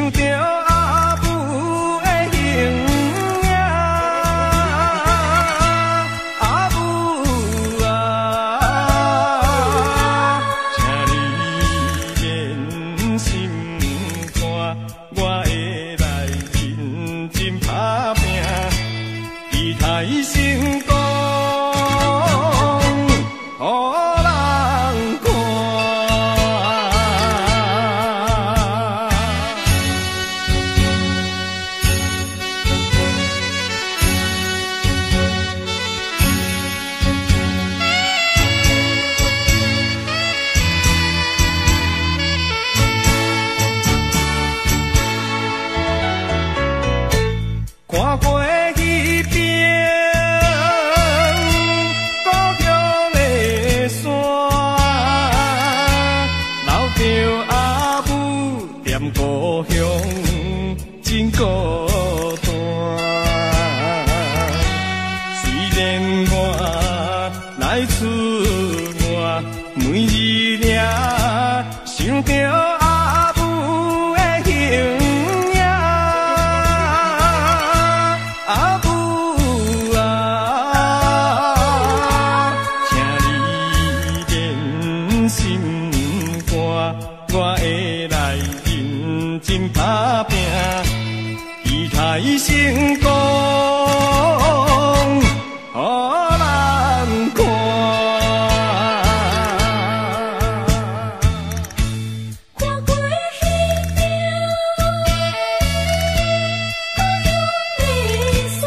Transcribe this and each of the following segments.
想着阿母的形影，阿母啊，请你免心肝，我会来认真打拼，期待成功。看过迄边故乡的山，留着阿母念故乡真孤单。虽然我来出外，每日也想着阿母的形影。阿母啊，请你忍心肝，我会来认真打拼，期待成功，予人看。看过迄边故乡的山，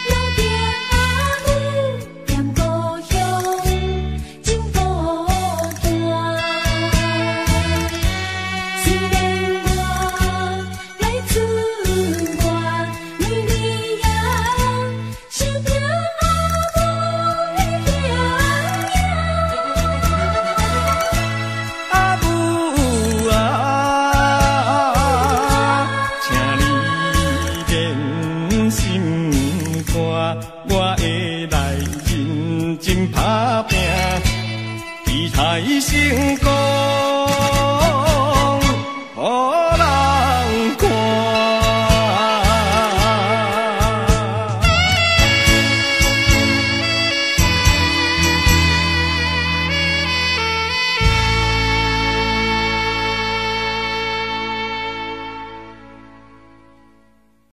留着阿母念故乡真孤单。虽然我来出外，每日也想着阿母的形影。阿母啊，请你忍心肝，我会来认真打拼，期待成功。